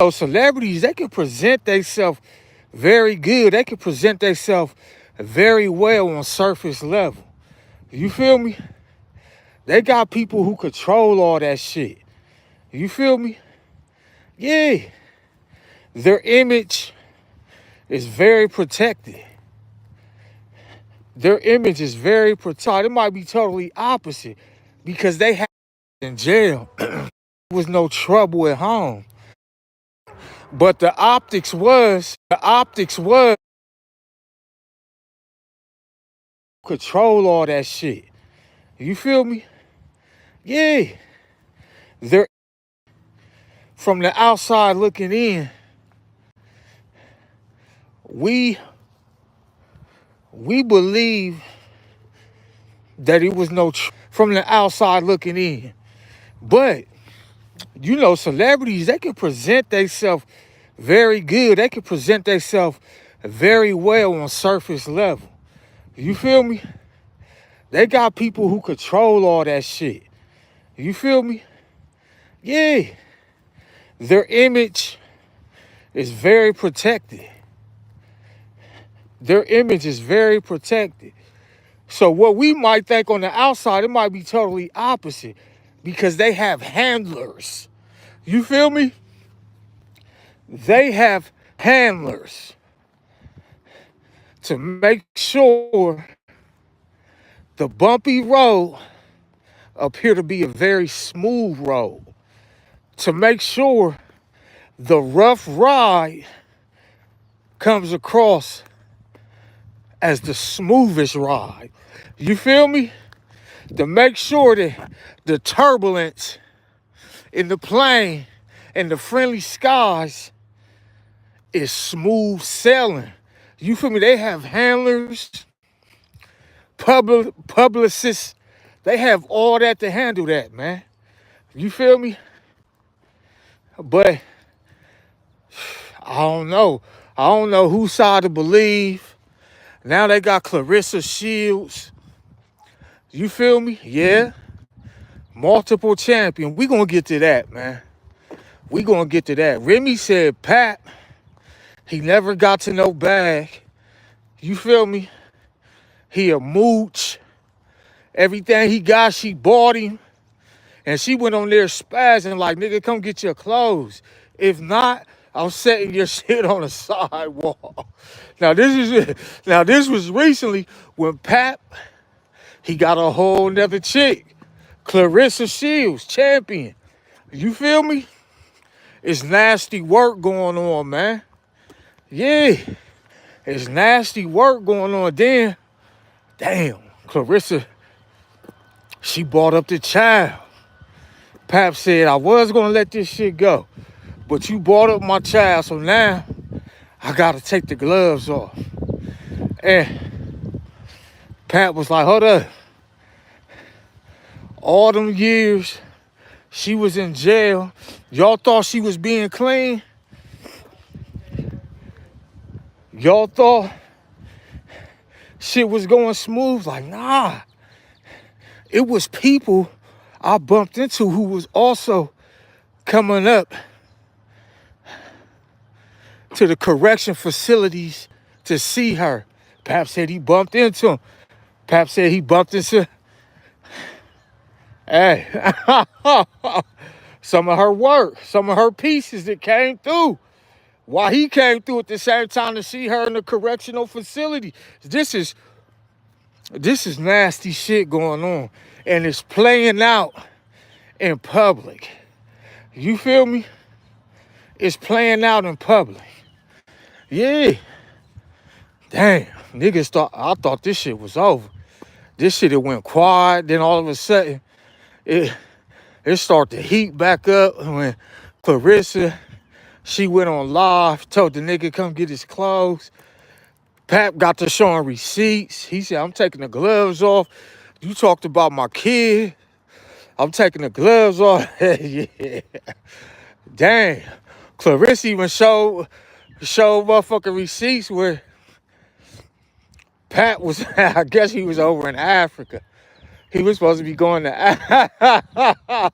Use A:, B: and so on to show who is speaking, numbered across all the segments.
A: So celebrities, they can present themselves very good. They can present themselves very well on surface level. You feel me? They got people who control all that shit. You feel me? Yeah. Their image is very protected. Their image is very protected. It might be totally opposite because they had in jail. There was no trouble at home. But the optics was control all that shit. You feel me? Yeah. They're from the outside looking in. We believe that it was no from the outside looking in. But celebrities, they can present themselves very good. They can present themselves very well on surface level. You feel me? They got people who control all that shit. You feel me? Yeah. Their image is very protected. Their image is very protected. So what we might think on the outside, it might be totally opposite because they have handlers. You feel me? They have handlers to make sure the bumpy road appear to be a very smooth road. To make sure the rough ride comes across as the smoothest ride. You feel me? To make sure that the turbulence in the plane and the friendly skies is smooth sailing. You feel me? They have handlers, publicists. They have all that to handle that, man. You feel me? But I don't know. I don't know whose side to believe. Now they got Claressashields. You feel me? Yeah. Multiple champion. We gonna get to that, man. We gonna get to that. Remy said Pat, he never got to no bag. You feel me? He a mooch. Everything he got, she bought him. And she went on there spazzing like, nigga, come get your clothes. If not, I'm setting your shit on the sidewalk. Now this was recently when Pat, he got a whole nother chick. Claressashields, champion. You feel me? It's nasty work going on, man. Yeah. It's nasty work going on. Then, damn, Clarissa, she brought up the child. Pap said, I was gonna let this shit go, but you brought up my child, so now I gotta take the gloves off. And Pat was like, hold up. All them years she was in jail, y'all thought she was being clean? Y'all thought shit was going smooth? Like, nah. It was people I bumped into who was also coming up to the correction facilities to see her. Pap said he bumped into him. Pap said he bumped into, hey, some of her work, some of her pieces that came through. While he came through at the same time to see her in the correctional facility. This is nasty shit going on. And it's playing out in public. You feel me? It's playing out in public. Yeah. Damn. I thought this shit was over. This shit, it went quiet. Then all of a sudden, it started to heat back up when Clarissa, she went on live, told the nigga come get his clothes. Pap got to showing receipts. He said, I'm taking the gloves off. You talked about my kid. I'm taking the gloves off. Yeah. Damn. Clarissa even showed motherfucking receipts where Pat was, I guess he was over in Africa. He was supposed to be going to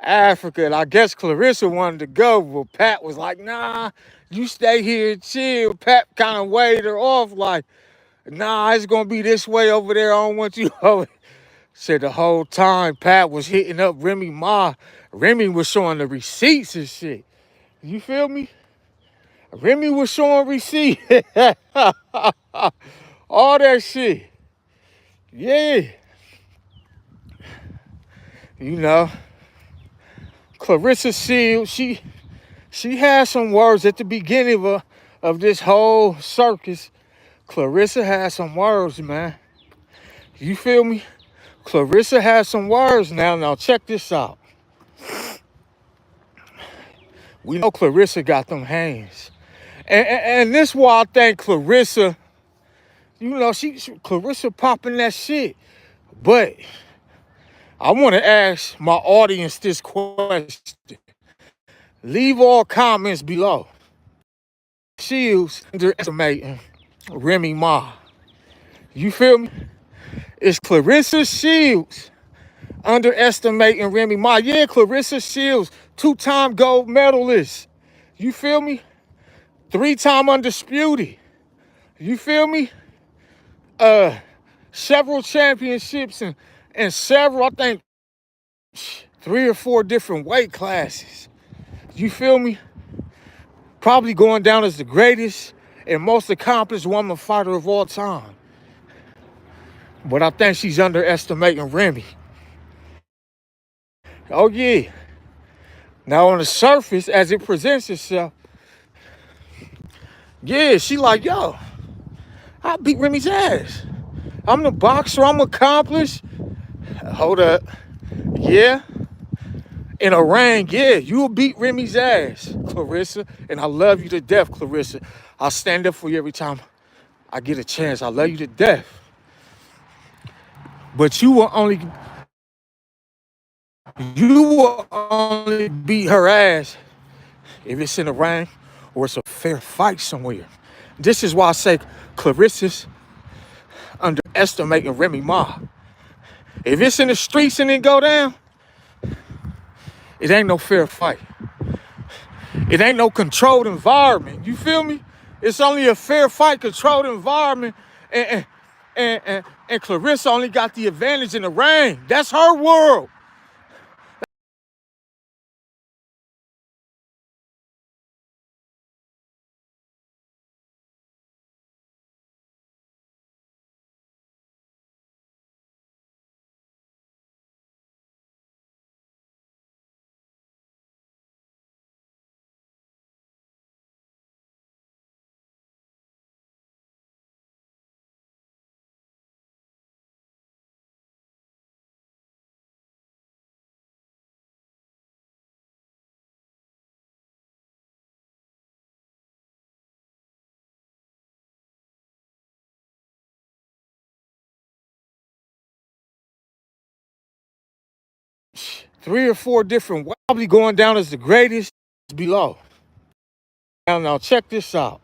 A: Africa. And I guess Clarissa wanted to go, but Pat was like, nah, you stay here and chill. Pat kind of waved her off like, nah, it's going to be this way over there. I don't want you over. Said the whole time Pat was hitting up Remyma. Remy was showing the receipts and shit. You feel me? Remy was showing receipts. All that shit. Yeah. You know, Claressashields, she had some words at the beginning of this whole circus. Clarissa had some words, man. You feel me? Clarissa has some words now. Now check this out. We know Clarissa got them hands. And this why I think Clarissa, you know, Clarissa popping that shit. But I want to ask my audience this question. Leave all comments below. Shields underestimating Remyma. You feel me? Is Claressashields underestimating Remyma? Yeah, Claressashields, 2-time gold medalist. You feel me? 3-time undisputed. You feel me? Several championships and several, I think, 3 or 4 different weight classes. You feel me? Probably going down as the greatest and most accomplished woman fighter of all time. But I think she's underestimating Remy. Oh, yeah. Now, on the surface, as it presents itself, yeah, she like, yo, I beat Remy's ass. I'm the boxer. I'm accomplished. Hold up. Yeah. In a ring, yeah, you'll beat Remy's ass, Clarissa. And I love you to death, Clarissa. I'll stand up for you every time I get a chance. I love you to death. But you will only beat her ass if it's in a ring or it's a fair fight somewhere. This is why I say Clarissa's underestimating Remyma. If it's in the streets and it go down, it ain't no fair fight. It ain't no controlled environment. You feel me? It's only a fair fight, controlled environment, and Clarissa only got the advantage in the ring. That's her world. Three or four different, probably going down as the greatest below. Now check this out.